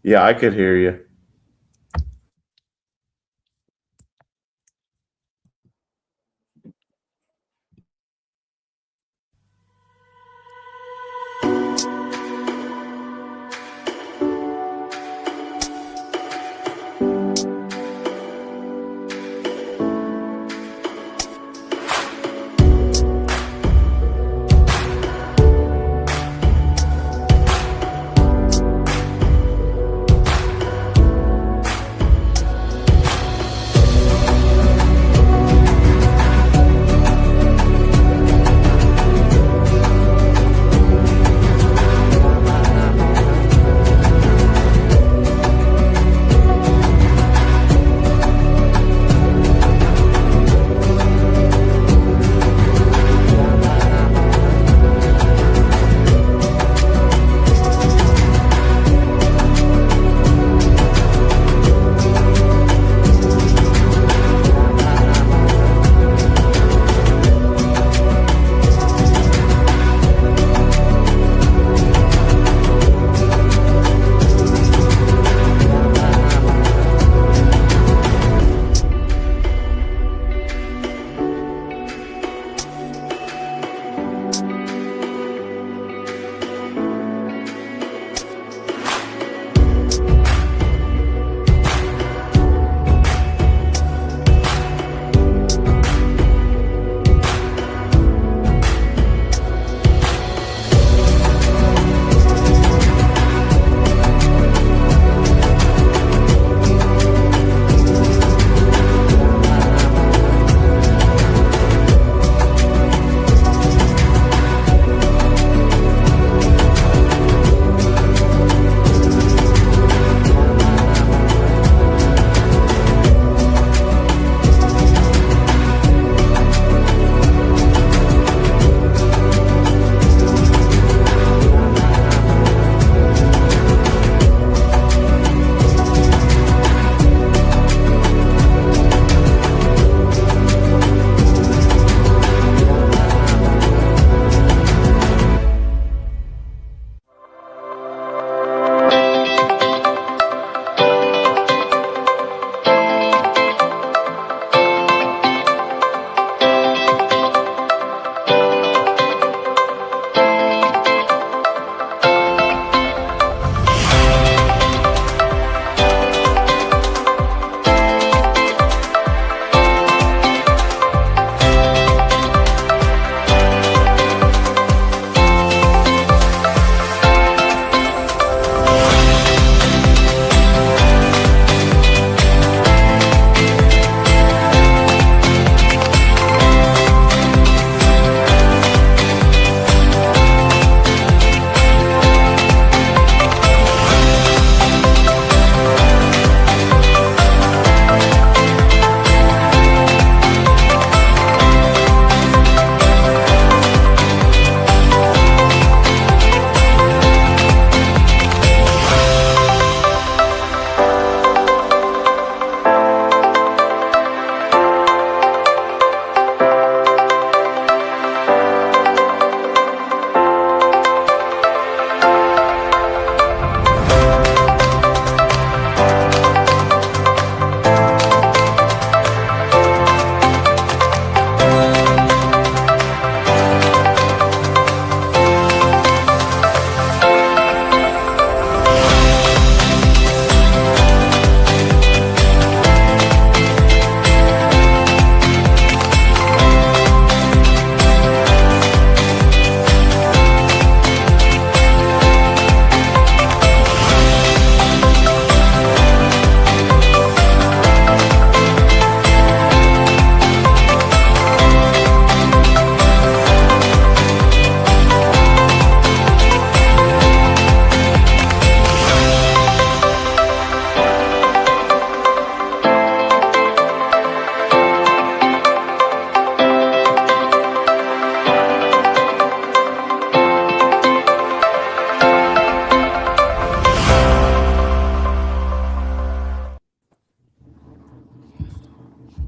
Yeah, I could hear you.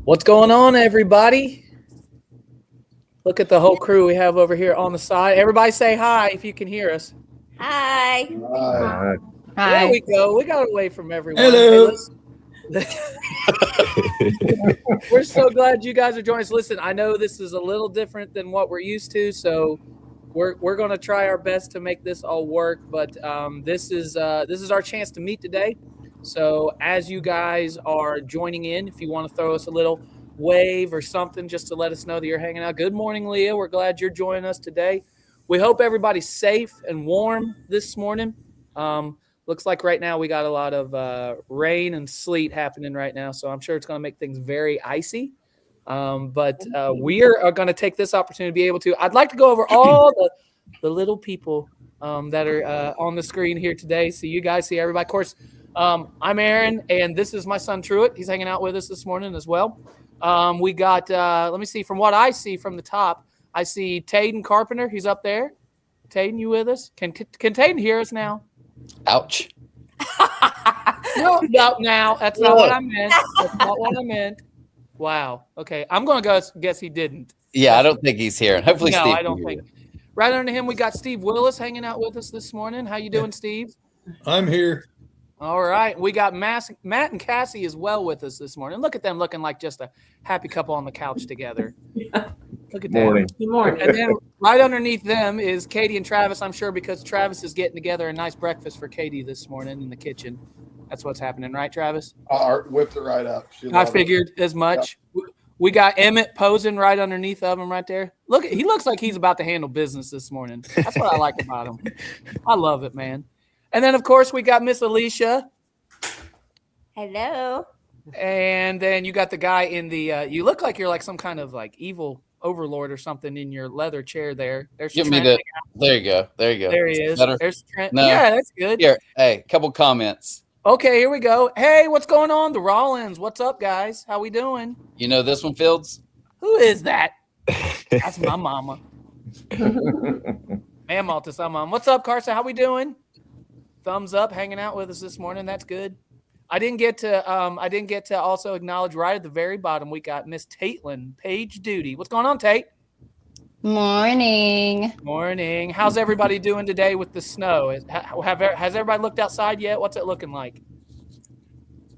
What's going on, everybody? Look at the whole crew we have over here on the side. Everybody say hi if you can hear us. Hi. Hi. There we go. We got away from everyone. Hello. We're so glad you guys are joining us. Listen, I know this is a little different than what we're used to, so we're going to try our best to make this all work. But this is our chance to meet today. So as you guys are joining in, if you want to throw us a little wave or something just to let us know that you're hanging out. Good morning, Leah. We're glad you're joining us today. We hope everybody's safe and warm this morning. Looks like right now we got a lot of rain and sleet happening right now, so I'm sure it's going to make things very icy. But we are going to take this opportunity to be able to. I'd like to go over all the little people that are on the screen here today, so you guys see everybody. Of course, I'm Aaron, and this is my son Truett. He's hanging out with us this morning as well. We got. Let me see. From what I see from the top, I see Tayden Carpenter. He's up there. Tayden, you with us? Can Tayden hear us now? Ouch. No, now. That's not what I meant. That's not what I meant. Wow. Okay. I'm going to guess he didn't. Yeah, I don't think he's here. Hopefully, no, Steve. I don't think. Right under him, we got Steve Willis hanging out with us this morning. How you doing, Steve? I'm here. All right. We got Matt and Cassie as well with us this morning. Look at them looking like just a happy couple on the couch together. Yeah. Look at that. Good morning. And then right underneath them is Katie and Travis, I'm sure, because Travis is getting together a nice breakfast for Katie this morning in the kitchen. That's what's happening, right, Travis? I whipped it right up. I figured as much. Yep. We got Emmett posing right underneath of him right there. Look, he looks like he's about to handle business this morning. That's what I like about him. I love it, man. And then, of course, we got Miss Alicia. Hello. And then you got the guy in the you look like you're like some kind of like evil overlord or something in your leather chair there. There's Give Trent. Me the. There you go. There you go. There he is. Better? There's Trent. No. Yeah, that's good. Here, hey, couple comments. Okay, here we go. Hey, what's going on? The Rollins. What's up, guys? How we doing? You know this one, Fields? Who is that? That's my mama. Man, Maltus, I'm on. What's up, Carson? How we doing? Thumbs up, hanging out with us this morning. That's good. I didn't get to also acknowledge right at the very bottom. We got Miss Taitlin, Page Duty. What's going on, Tate? Morning. Morning. How's everybody doing today with the snow? Has everybody looked outside yet? What's it looking like?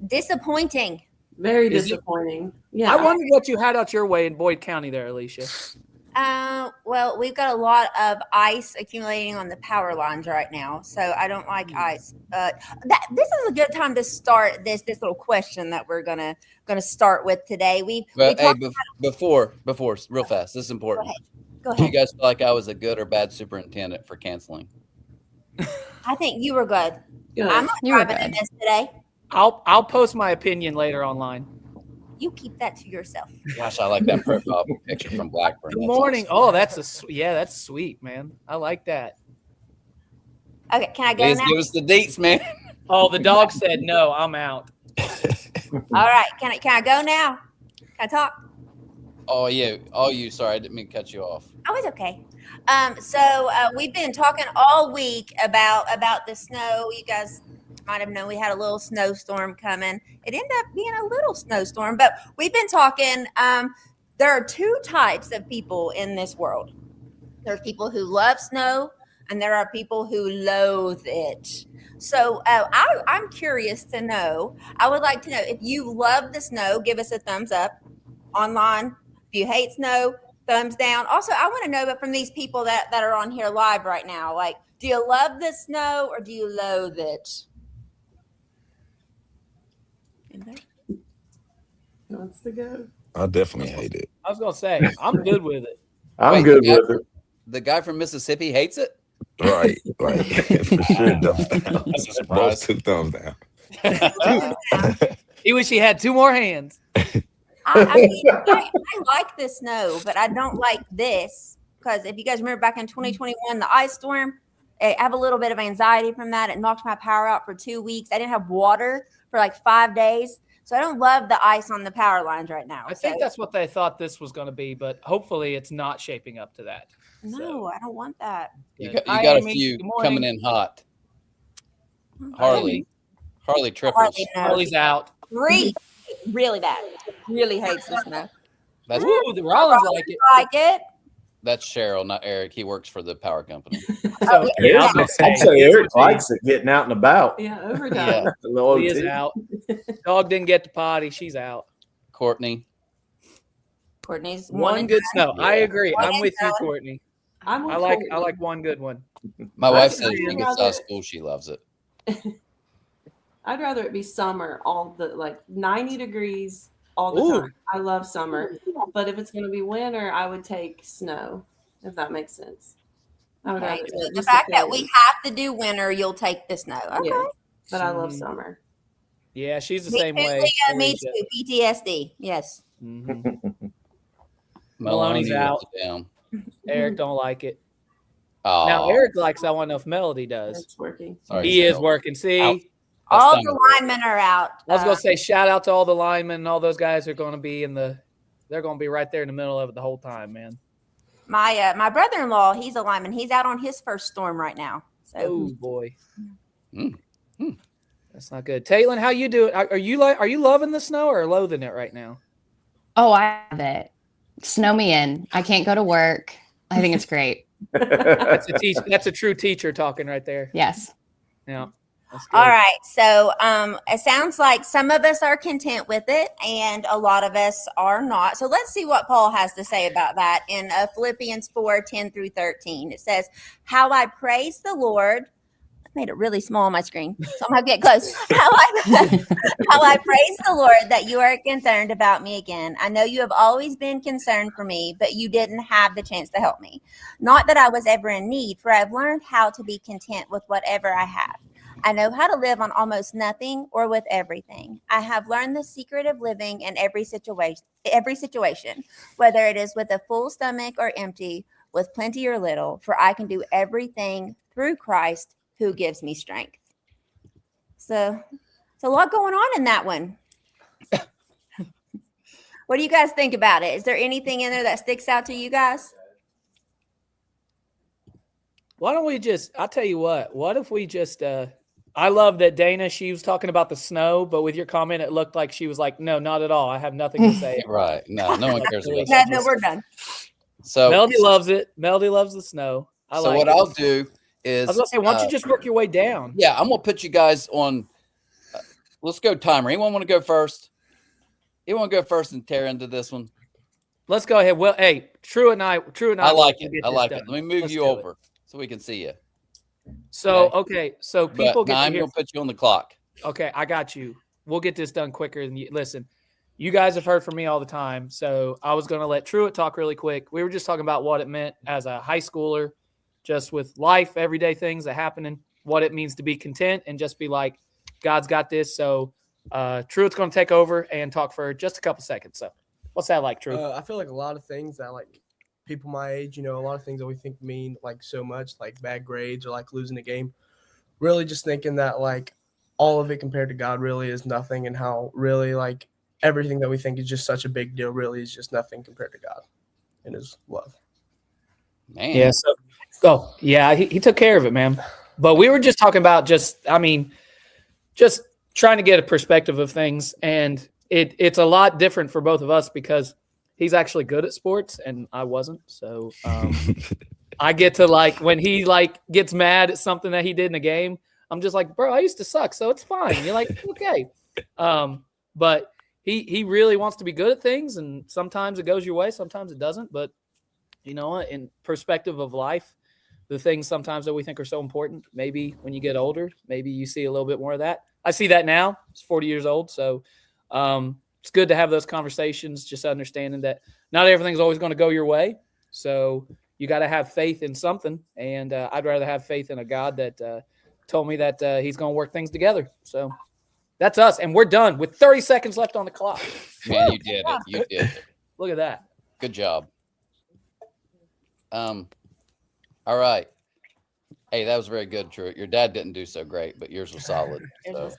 Disappointing. Very disappointing. Yeah. I wondered what you had out your way in Boyd County there, Alicia. Well, we've got a lot of ice accumulating on the power lines right now, so I don't like ice. This is a good time to start this little question that we're gonna start with today. Before, real fast. This is important. Go ahead. Do you guys feel like I was a good or bad superintendent for canceling? I think you were good. Good. I'm not driving in this today. I'll post my opinion later online. You keep that to yourself. Gosh, I like that profile picture from Blackburn. Good morning. Awesome. Oh, that's sweet, man. I like that. Okay, can I go Please now? give us the dates, man. Oh, the dog said no. I'm out. All right, can I go now? Can I talk? Oh yeah. Oh, you. Sorry, I didn't mean to cut you off. Oh, it's okay. So we've been talking all week about the snow. You guys might have known we had a little snowstorm coming. It ended up being a little snowstorm, but we've been talking. There are two types of people in this world. There's people who love snow, and there are people who loathe it. So I'm curious to know. I would like to know if you love the snow, give us a thumbs up online. If you hate snow, thumbs down. Also, I want to know, but from these people that are on here live right now, like, do you love the snow or do you loathe it? Who wants to go? I definitely hate it. I was gonna say I'm good with it. I'm good with it. The guy from Mississippi hates it? Right. Like, for sure, thumbs down. That's a Both surprise. 2 thumbs down. He wish he had 2 more hands. I mean, I like the snow, but I don't like this because if you guys remember back in 2021, the ice storm, I have a little bit of anxiety from that. It knocked my power out for 2 weeks. I didn't have water for like 5 days. So I don't love the ice on the power lines right now. I think that's what they thought this was going to be, but hopefully it's not shaping up to that. No, So, I don't want that. You good. got Hi, a Amy. few Good morning. coming in hot. Harley. Harley triples. Harley knows. Harley's out. Really bad. Really hates the snow. That's Ooh, the Rollins like it. Like it. That's Cheryl, not Eric. He works for the power company. So, yeah, I was gonna I'd say, say here's Eric what likes it getting out and about. Yeah, overtime. Yeah. The little Lee is OT. out. Dog didn't get the potty. She's out. Courtney. Courtney's One good snow. I Yeah. agree. One I'm and with you, done. Courtney. I'm with I like Courtney. one good one. My I wife would says when she gets out of school, she loves it. I'd rather it be summer, all the like 90 degrees all the Ooh. time. I love summer, but if it's going to be winter, I would take snow. If that makes sense. I would Okay. rather So the just fact that we depends. have to do winter, you'll take the snow. Okay. Yeah, but I love Mhm. summer. Yeah, she's the Me same too, way. Leah, me too. PTSD. Yes. Mhm. Maloney's Maloney's out. down. Eric don't like it. Oh, Now Eric likes. I want to know if Melody does. It's working. sorry, He is Cheryl. working. See, Out. All That's the not- linemen are out. I was gonna say shout out to all the linemen and all those guys who are going to be they're going to be right there in the middle of it the whole time, man. My brother-in-law, he's a lineman. He's out on his first storm right now. So Oh boy, Mm. Mm. that's not good. Taylor, how you doing? Are you loving the snow or loathing it right now? Oh, I love it. Snow me in. I can't go to work. I think it's great. That's a true teacher talking right there. Yes. Yeah. That's good. all right. So it sounds like some of us are content with it and a lot of us are not. So let's see what Paul has to say about that in Philippians 4:10-13. It says, "How I praise the Lord." I made it really small on my screen, so I'm gonna get close. How I praise the Lord that you are concerned about me again. I know you have always been concerned for me, but you didn't have the chance to help me. Not that I was ever in need, for I've learned how to be content with whatever I have. I know how to live on almost nothing or with everything. I have learned the secret of living in every situation, whether it is with a full stomach or empty, with plenty or little, for I can do everything through Christ who gives me strength. So it's a lot going on in that one. What do you guys think about it? Is there anything in there that sticks out to you guys? Why don't we I'll tell you what if we just, I love that Dana, she was talking about the snow, but with your comment, it looked like she was like, no, not at all. I have nothing to say. Right. No one cares about No, that. no, we're done. So, Melody loves it. Melody loves the snow. I so like what it. I'll do is, I was going to say, why don't you just work your way down? yeah, I'm going to put you guys on. Let's go timer. Anyone want to go first? You want to go first and tear into this one? Let's go ahead. Well, hey, True and I I like will it. get I this like done. it. Let me move Let's you do it. over so we can see you. So, okay. So people But get now to I'm hear. going to put you on the clock. Okay, I got you. We'll get this done quicker than you. Listen, you guys have heard from me all the time. So I was going to let Truett talk really quick. We were just talking about what it meant as a high schooler, just with life, everyday things that happen, and what it means to be content and just be like, God's got this. So Truett's going to take over and talk for just a couple seconds. So what's that like, True? I feel like a lot of things that like people my age, a lot of things that we think mean like so much, like bad grades or like losing a game. Really just thinking that like all of it compared to God really is nothing, and how really like everything that we think is just such a big deal really is just nothing compared to God and his love. Man. Yeah. So, he took care of it, man. But we were just talking about just trying to get a perspective of things. And it's a lot different for both of us because he's actually good at sports and I wasn't. So I get to like, when he like gets mad at something that he did in a game, I'm just like, bro, I used to suck. So it's fine. You're like, okay. But he really wants to be good at things. And sometimes it goes your way. Sometimes it doesn't. But you know what? In perspective of life, the things sometimes that we think are so important, maybe when you get older, maybe you see a little bit more of that. I see that now. It's 40 years old. So it's good to have those conversations, just understanding that not everything's always going to go your way. So you got to have faith in something. And I'd rather have faith in a God that told me that he's going to work things together. So that's us. And we're done with 30 seconds left on the clock. Man, you did it. You did it. Look at that. Good job. All right. Hey, that was very good, True. Your dad didn't do so great, but yours was solid. So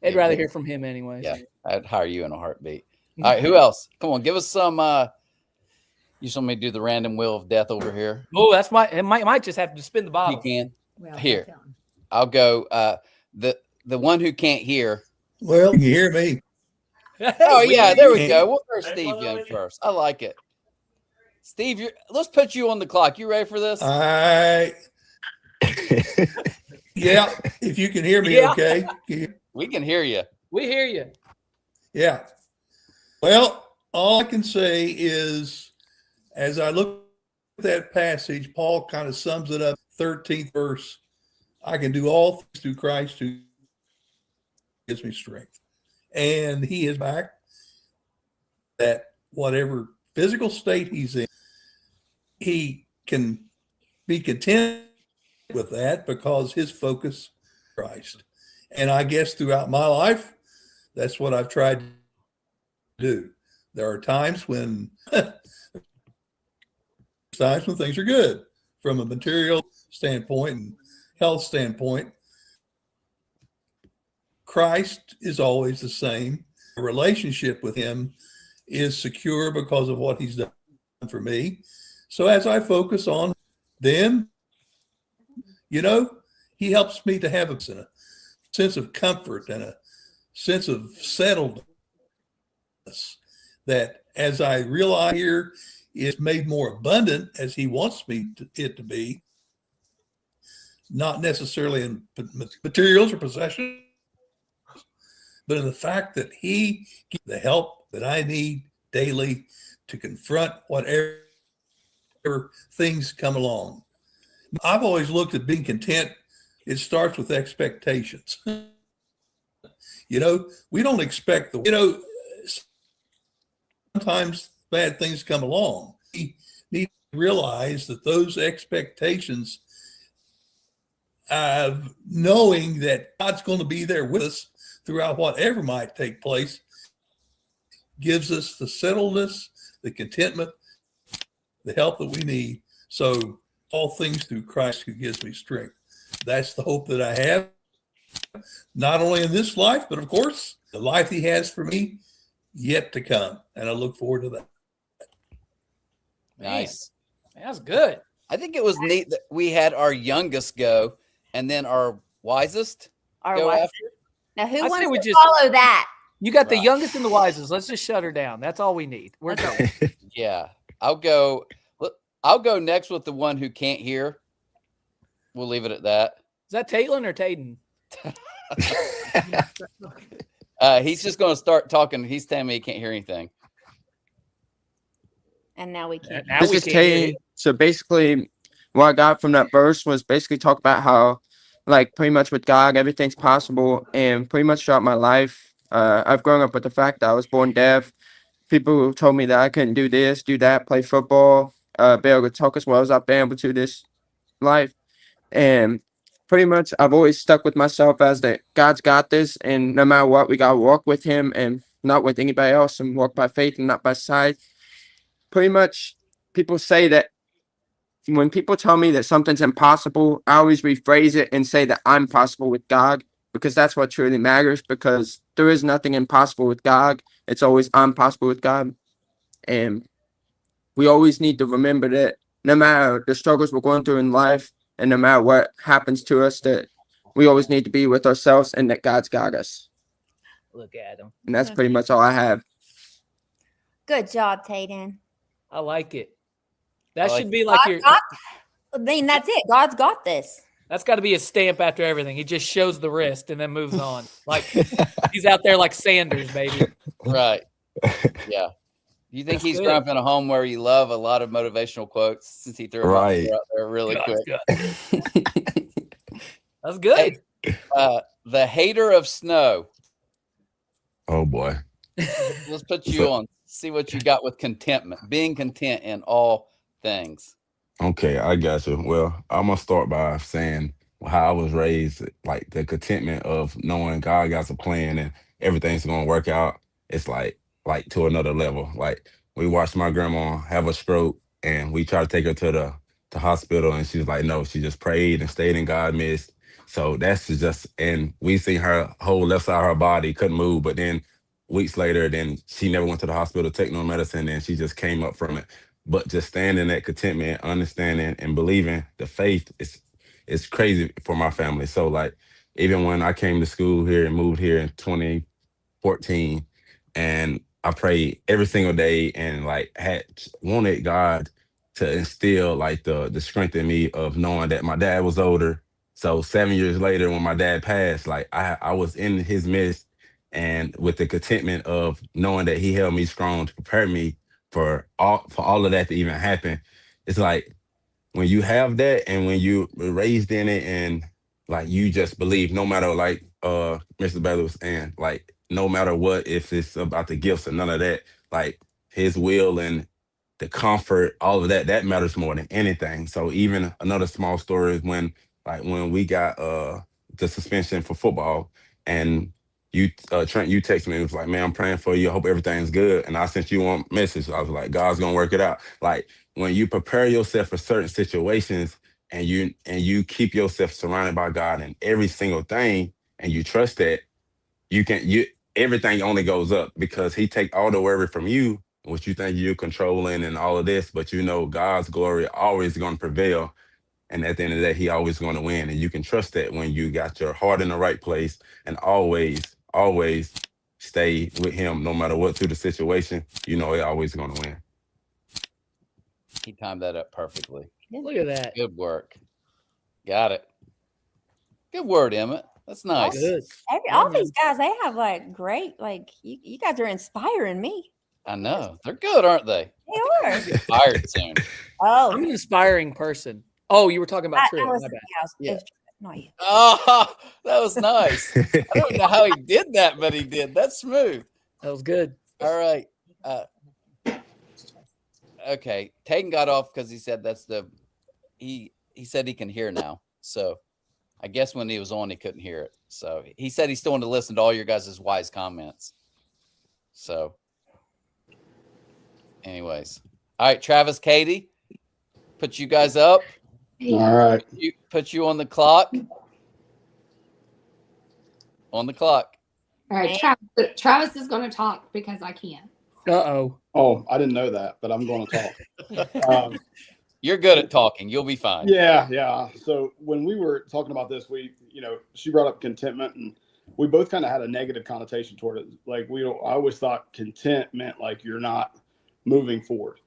I'd rather hear from him anyways. yeah, I'd hire you in a heartbeat. All right, who else? Come on, give us some. You just want me to do the random wheel of death over here? Oh, that's it might just have to spin the You bottle. can. Here, I'll go. The one who can't hear. Well, you hear me. Oh yeah, there we go. We'll throw Steve in first. I like it. Steve, let's put you on the clock. You ready for this? Yeah, if you can hear me, Yeah. okay. We can hear you. We hear you. Yeah. Well, all I can say is, as I look at that passage, Paul kind of sums it up, 13th verse. I can do all things through Christ who gives me strength. And he is back that whatever physical state he's in, he can be content with that because his focus is Christ. And I guess throughout my life, that's what I've tried to do. There are times when things are good from a material standpoint and health standpoint. Christ is always the same. A relationship with him is secure because of what he's done for me. So as I focus on then, he helps me to have a sense of comfort and a sense of settledness that, as I realize here, is made more abundant as he wants it to be, not necessarily in materials or possessions, but in the fact that he gives the help that I need daily to confront whatever things come along. I've always looked at being content. It starts with expectations. We don't expect sometimes bad things come along. We need to realize that those expectations of knowing that God's going to be there with us throughout whatever might take place gives us the settledness, the contentment, the help that we need. So all things through Christ who gives me strength. That's the hope that I have, not only in this life, but of course, the life he has for me yet to come. And I look forward to that. Nice. Man, that's good. I think it was neat that we had our youngest go and then our wisest go after. Now, who I say wants we to just- follow that? You got the Right. youngest and the wisest. Let's just shut her down. That's all we need. We're going. Yeah. I'll go next with the one who can't hear. We'll leave it at that. Is that Taylin or Tayden? He's just going to start talking. He's telling me he can't hear anything. And now we can't. Now This we is can't hear Tay. you. So basically, what I got from that verse was basically talk about how, like, pretty much with God, everything's possible. And pretty much throughout my life, I've grown up with the fact that I was born deaf. People told me that I couldn't do this, do that, play football, be able to talk as well as I've been able to this life. And pretty much I've always stuck with myself as that God's got this. And no matter what, we got to walk with him and not with anybody else and walk by faith and not by sight. Pretty much people say that when people tell me that something's impossible, I always rephrase it and say that I'm possible with God, because that's what truly matters, because there is nothing impossible with God. It's always I'm possible with God. And we always need to remember that no matter the struggles we're going through in life and no matter what happens to us, that we always need to be with ourselves and that God's got us. Look at him. And that's pretty much all I have. Good job, Tayden. I like it. That I like should be like your. I mean, that's it. God's got this. That's got to be a stamp after everything. He just shows the wrist and then moves on. Like he's out there like Sanders, baby. Right. Yeah. You think he's good. growing up in a home where you love a lot of motivational quotes since he threw them Right. out there really God's quick? good. That's good. Hey, the hater of snow. Oh boy. Let's put you on. See what you got with contentment, being content in all things. Okay, I got you. Well, I'm gonna start by saying how I was raised, like the contentment of knowing God got a plan and everything's gonna work out. It's like to another level. Like we watched my grandma have a stroke and we tried to take her to the hospital and she was like, no, she just prayed and stayed in God's midst. So that's just, and we seen her whole left side of her body couldn't move, but then weeks later, then she never went to the hospital to take no medicine and she just came up from it. But just standing that contentment, understanding and believing the faith is crazy for my family. So like, even when I came to school here and moved here in 2014, and I prayed every single day and like had wanted God to instill like the strength in me of knowing that my dad was older. So 7 years later, when my dad passed, like I was in his midst, and with the contentment of knowing that he held me strong to prepare me for all of that to even happen. It's like when you have that and when you were raised in it, and like you just believe no matter, like Mr. Bailey was saying, like no matter what, if it's about the gifts or none of that, like his will and the comfort, all of that, that matters more than anything. So even another small story is when we got the suspension for football, and you Trent, you texted me, it was like, man, I'm praying for you. I hope everything's good. And I sent you one message. I was like, God's gonna work it out. Like when you prepare yourself for certain situations, and you keep yourself surrounded by God in every single thing, and you trust that, you everything only goes up, because he take all the worry from you, what you think you're controlling and all of this, but you know God's glory always going to prevail. And at the end of the day, he always going to win. And you can trust that when you got your heart in the right place, and always stay with him no matter what through the situation, you know he always going to win. He timed that up perfectly. Look at that. Good work. Got it. Good word, Emmett. That's nice. Good. All these guys, they have like great, like you guys are inspiring me. I know. They're good, aren't they? They are. Get fired soon. Oh, I'm an inspiring person. Oh, you were talking about Trent. I was, My bad. yeah, Yeah. not you. Oh, that was nice. I don't know how he did that, but he did. That's smooth. That was good. All right. Okay. Tagan got off because he said he said he can hear now. So I guess when he was on, he couldn't hear it. So he said he still wanted to listen to all your guys' wise comments. So anyways. All right, Travis, Katie, put you guys up. All right. Put you on the clock. On the clock. All right, Travis is going to talk because I can't. Uh-oh. Oh, I didn't know that, but I'm going to talk. You're good at talking. You'll be fine. Yeah. So when we were talking about this, she brought up contentment, and we both kind of had a negative connotation toward it. Like I always thought content meant like you're not moving forward.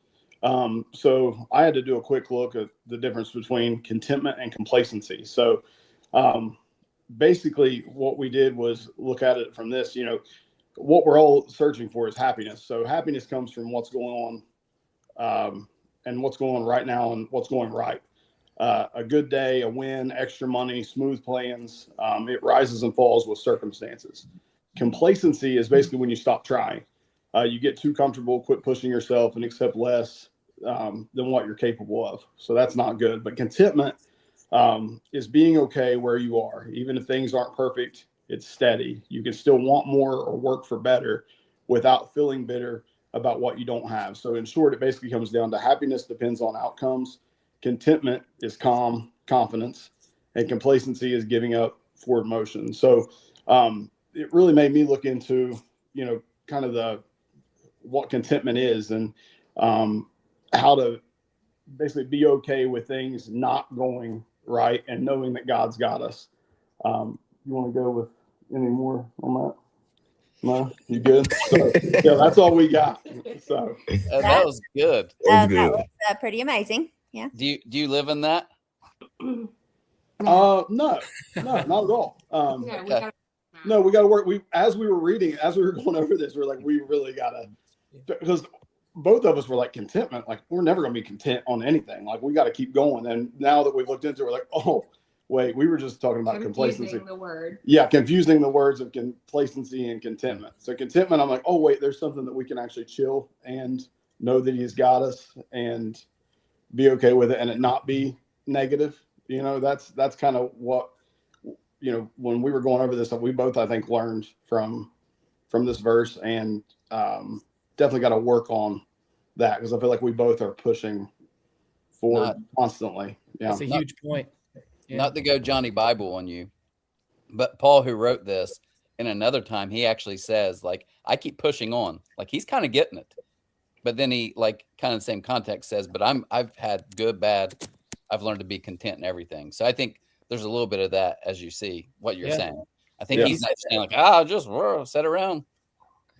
So I had to do a quick look at the difference between contentment and complacency. So basically what we did was look at it from this, what we're all searching for is happiness. So happiness comes from what's going on and what's going on right now and what's going right. A good day, a win, extra money, smooth plans. It rises and falls with circumstances. Complacency is basically when you stop trying. You get too comfortable, quit pushing yourself, and accept less than what you're capable of. So that's not good. But contentment is being okay where you are. Even if things aren't perfect, it's steady. You can still want more or work for better without feeling bitter about what you don't have. So in short, it basically comes down to happiness depends on outcomes. Contentment is calm confidence, and complacency is giving up forward motion. So it really made me look into, kind of what contentment is, and how to basically be okay with things not going right and knowing that God's got us. You want to go with any more on that? No, you good? So, yeah, that's all we got. So that was good. That was pretty amazing. Yeah. Do you live in that? No, not at all. No, we got to work. As we were going over this, we're like, we really gotta, because both of us were like contentment. Like we're never going to be content on anything. Like we got to keep going. And now that we've looked into it, we're like, oh, wait, we were just talking about complacency. The word. Yeah, confusing the words of complacency and contentment. So contentment, I'm like, oh wait, there's something that we can actually chill and know that He's got us and be okay with it, and it not be negative. That's kind of what, when we were going over this, we both, I think, learned from this verse, and definitely got to work on that, because I feel like we both are pushing forward constantly. Yeah, that's a huge point. Yeah. Not to go Johnny Bible on you, but Paul, who wrote this, in another time, he actually says, like, I keep pushing on. Like, he's kind of getting it. But then he, like, kind of the same context says, but I've had good, bad. I've learned to be content in everything. So I think there's a little bit of that, as you see what you're saying. I think he's not saying like, just sit around.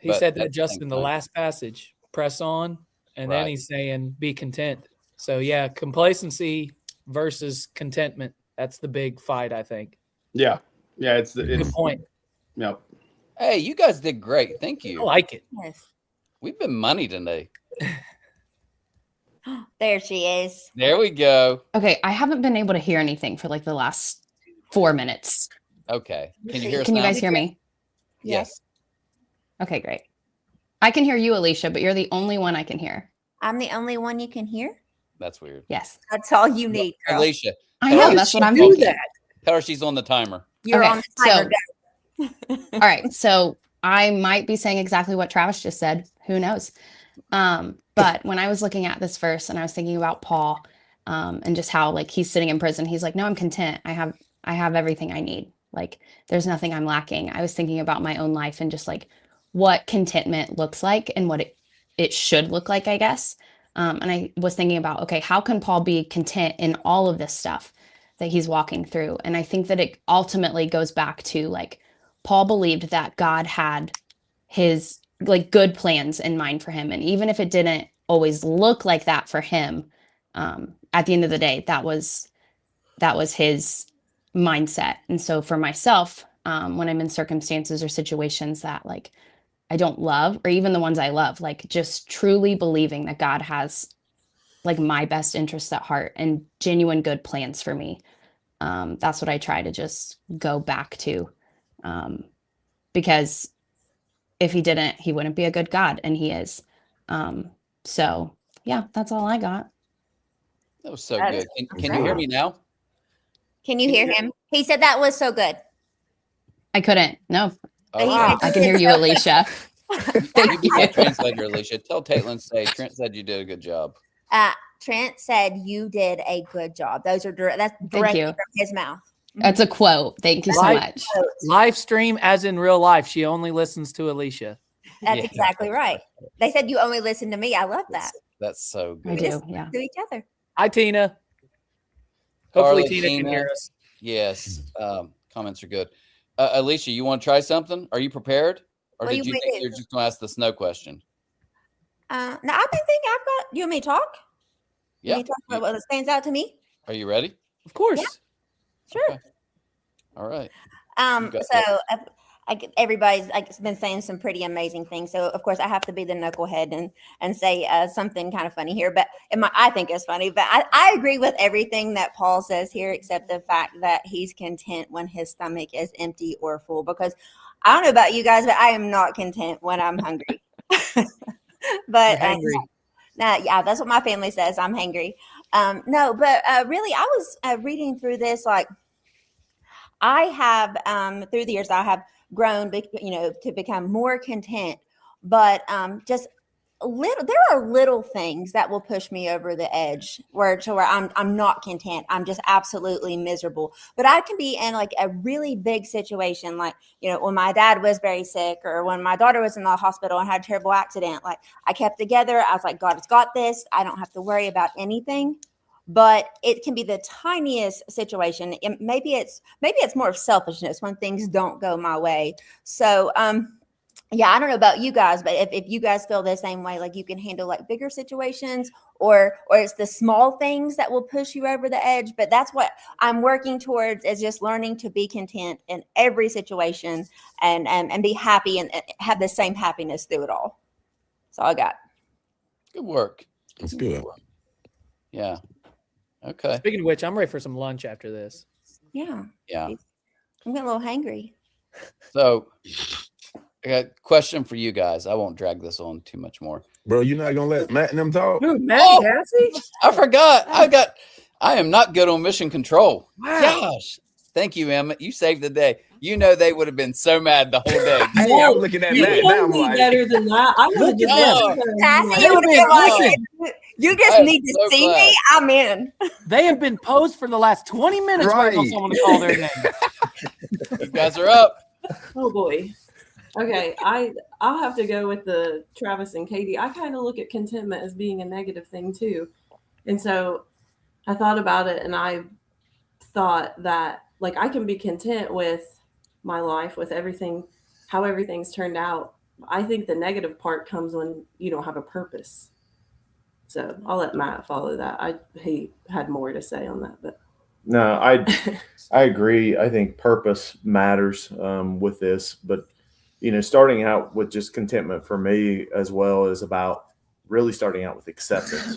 He said that just in the last passage, press on. And then he's saying, be content. So yeah, complacency versus contentment. That's the big fight, I think. Yeah. It's Good point. Yep. Hey, you guys did great. Thank I you. like it. Yes. We've been money today. There she is. There we go. Okay, I haven't been able to hear anything for like the last 4 minutes. Okay. Can you hear us Can you now? guys hear me? Yes. Okay, great. I can hear you, Alicia, but you're the only one I can hear. I'm the only one you can hear. That's weird. Yes. That's all you need, girl. Alicia. I tell know, her- that's what I'm Do thinking. that. Tell her she's on the timer. You're Okay, on the timer. All right, so I might be saying exactly what Travis just said. Who knows? But when I was looking at this verse and I was thinking about Paul, and just how like he's sitting in prison, he's like, no, I'm content. I have everything I need. Like there's nothing I'm lacking. I was thinking about my own life and just like what contentment looks like and what it should look like, I guess. And I was thinking about, okay, how can Paul be content in all of this stuff that he's walking through? And I think that it ultimately goes back to like Paul believed that God had his like good plans in mind for him. And even if it didn't always look like that for him, at the end of the day, that was his mindset. And so for myself, when I'm in circumstances or situations that like I don't love, or even the ones I love, like just truly believing that God has like my best interests at heart and genuine good plans for me. That's what I try to just go back to. Because if he didn't, he wouldn't be a good God, and he is. So yeah, that's all I got. That was so That good. is Can you hear me now? Can you hear him? He said that was so good. I couldn't. No, Oh, Wow. I can hear you, Alicia. you be my translator, Alicia. Tell Caitlin, say Trent said you did a good job. Trent said you did a good job. That's directly you. from his mouth. That's a quote. Thank you so Live- much. Live stream as in real life. She only listens to Alicia. That's Yeah. exactly right. They said you only listen to me. I love that. That's so I good. do. Just Yeah. to each other. Hi, Tina. Hopefully, Carla, Tina can hear us. Yes. Comments are good. Alicia, you want to try something? Are you prepared? Or What do did you you want me think to you're do? just going to ask the snow question? No, I've been thinking I've got you and me talk. Yeah. You talk about what stands out to me. Are you ready? Of course. Yeah. Sure. Okay. All right. You got So everybody's like been saying some pretty amazing things. So of course I have to be the knucklehead and say something kind of funny here. But I think it's funny. But I agree with everything that Paul says here, except the fact that he's content when his stomach is empty or full. Because I don't know about you guys, but I am not content when I'm hungry. But yeah, that's what my family says. I'm hangry. No, but really, I was reading through this. Like, I have through the years, I have grown, to become more content. But just there are little things that will push me over the edge where I'm not content. I'm just absolutely miserable. But I can be in like a really big situation, like when my dad was very sick, or when my daughter was in the hospital and had a terrible accident. Like I kept together. I was like, God has got this. I don't have to worry about anything. But it can be the tiniest situation. Maybe it's more of selfishness when things don't go my way. So yeah, I don't know about you guys, but if you guys feel the same way, like you can handle like bigger situations, or it's the small things that will push you over the edge. But that's what I'm working towards, is just learning to be content in every situation and be happy and have the same happiness through it all. That's all I got. Good work. That's good. Yeah. Okay. Speaking of which, I'm ready for some lunch after this. Yeah. Yeah. I'm getting a little hangry. So I got a question for you guys. I won't drag this on too much more. Bro, you not gonna let Matt and them talk? Dude, Matt Cassie? I forgot. I am not good on mission control. Wow. Gosh. Thank you, Emma. You saved the day. They would have been so mad the whole day. Hey, I'm looking at You Matt know now. I'm me like, better than that. I would have just Oh. left her. Cassie, They would've been- listen. you just I am need to so see glad. me. I'm in. They have been posed for the last 20 minutes waiting on Right. someone to call their name. You guys are up. Oh boy. Okay, I'll have to go with the Travis and Katie. I kind of look at contentment as being a negative thing too. And so I thought about it, and I thought that like I can be content with my life, with everything, how everything's turned out. I think the negative part comes when you don't have a purpose. So I'll let Matt follow that. He had more to say on that, but No, I agree. I think purpose matters with this, but starting out with just contentment for me as well is about really starting out with acceptance.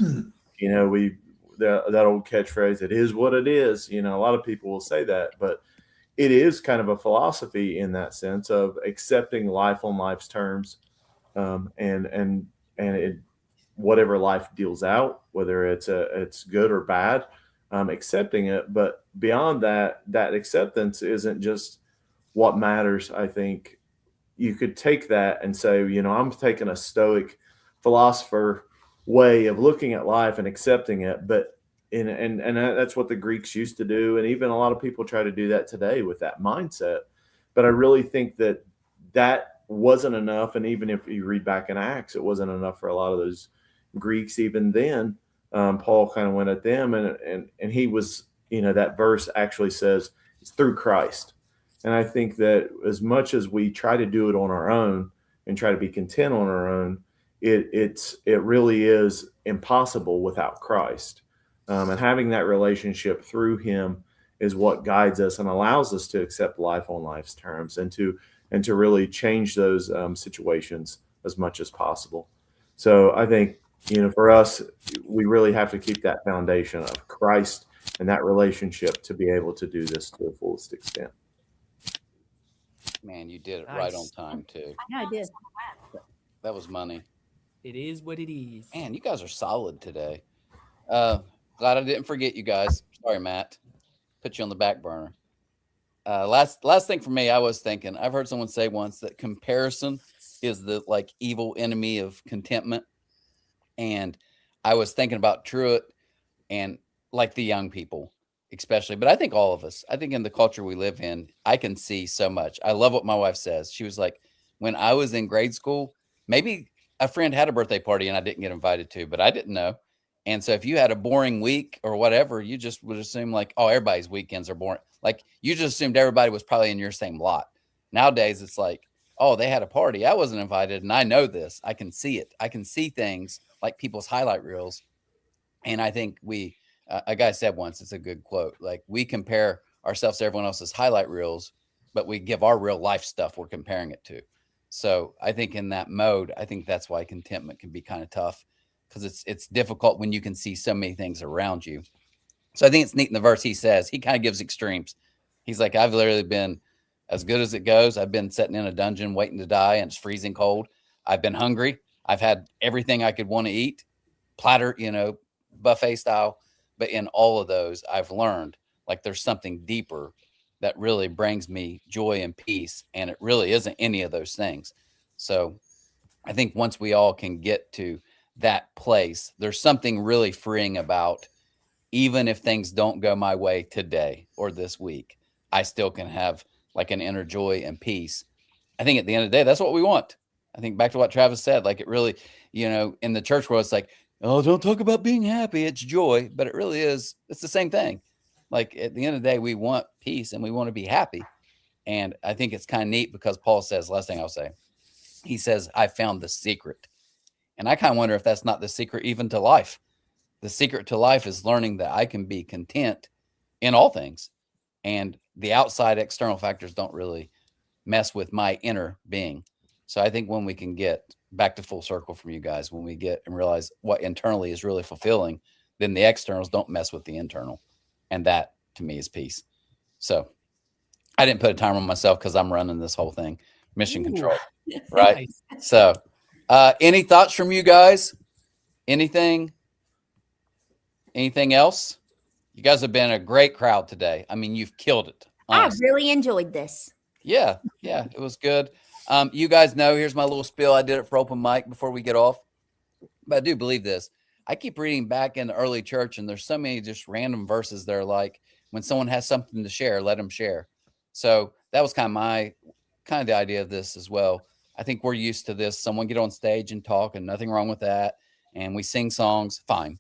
That old catchphrase, "It is what it is." A lot of people will say that, but it is kind of a philosophy in that sense of accepting life on life's terms, and whatever life deals out, whether it's good or bad, accepting it. But beyond that acceptance isn't just what matters. I think you could take that and say, I'm taking a stoic philosopher way of looking at life and accepting it. But and that's what the Greeks used to do, and even a lot of people try to do that today with that mindset. But I really think that wasn't enough, and even if you read back in Acts, it wasn't enough for a lot of those Greeks even then. Paul kind of went at them, and he was, that verse actually says it's through Christ. And I think that as much as we try to do it on our own and try to be content on our own, it really is impossible without Christ. And having that relationship through Him is what guides us and allows us to accept life on life's terms, and to really change those situations as much as possible. So I think, for us, we really have to keep that foundation of Christ and that relationship to be able to do this to the fullest extent. Man, you did it right on time too. Yeah, I did. That was money. It is what it is. Man, you guys are solid today. Glad I didn't forget you guys. Sorry, Matt. Put you on the back burner. Last thing for me, I was thinking, I've heard someone say once that comparison is the evil enemy of contentment. And I was thinking about Truett and the young people, especially, but I think all of us, I think in the culture we live in, I can see so much. I love what my wife says. She was like, when I was in grade school, maybe a friend had a birthday party and I didn't get invited to, but I didn't know. And so if you had a boring week or whatever, you just would assume oh, everybody's weekends are boring. You just assumed everybody was probably in your same lot. Nowadays, it's oh, they had a party. I wasn't invited. And I know this. I can see it. I can see things like people's highlight reels. And I think a guy said once, it's a good quote, we compare ourselves to everyone else's highlight reels, but we give our real life stuff we're comparing it to. So I think in that mode, I think that's why contentment can be kind of tough, because it's difficult when you can see so many things around you. So I think it's neat in the verse he says, he kind of gives extremes. He's like, I've literally been as good as it goes. I've been sitting in a dungeon waiting to die and it's freezing cold. I've been hungry. I've had everything I could want to eat, platter, buffet style. But in all of those, I've learned there's something deeper that really brings me joy and peace. And it really isn't any of those things. So I think once we all can get to that place, there's something really freeing about, even if things don't go my way today or this week, I still can have an inner joy and peace. I think at the end of the day, that's what we want. I think back to what Travis said, it really, in the church world, it's oh, don't talk about being happy. It's joy, but it really is. It's the same thing. At the end of the day, we want peace and we want to be happy. And I think it's kind of neat because Paul says, last thing I'll say, he says, I found the secret. And I kind of wonder if that's not the secret even to life. The secret to life is learning that I can be content in all things. And the outside external factors don't really mess with my inner being. So I think when we can get back to full circle from you guys, when we get and realize what internally is really fulfilling, then the externals don't mess with the internal. And that to me is peace. So I didn't put a timer on myself because I'm running this whole thing, mission control, right? Nice. So any thoughts from you guys? Anything else? You guys have been a great crowd today. I mean, you've killed it. Honestly. I really enjoyed this. Yeah, it was good. You guys know, here's my little spiel. I did it for open mic before we get off. But I do believe this. I keep reading back in the early church, and there's so many just random verses that are when someone has something to share, let them share. So that was kind of the idea of this as well. I think we're used to this. Someone get on stage and talk, and nothing wrong with that. And we sing songs, fine.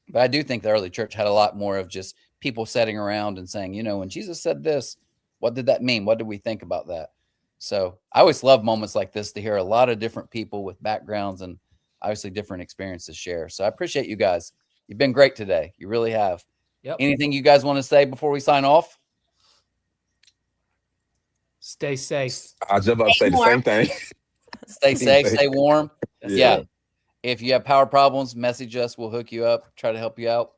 But I do think the early church had a lot more of just people sitting around and saying, when Jesus said this, what did that mean? What did we think about that? So I always love moments like this to hear a lot of different people with backgrounds and obviously different experiences to share. So I appreciate you guys. You've been great today. You really have. Yep. Anything you guys want to say before we sign off? Stay safe. I was just about to say the same thing. Stay safe, stay warm. Yeah. Yeah. If you have power problems, message us. We'll hook you up, try to help you out.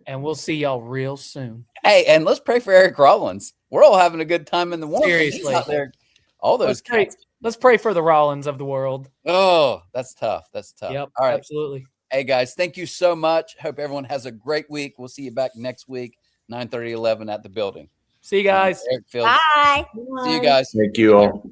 And we'll see y'all real soon. Hey, and let's pray for Eric Rollins. We're all having a good time in the warm. Seriously. Out there. All those Let's pray for the Rollins of the world. Oh, that's tough. That's tough. Yep, all right. absolutely. Hey, guys, thank you so much. Hope everyone has a great week. We'll see you back next week, 9:30, 11 at the building. See you guys. Eric Fields. Bye. See you guys. Thank you all.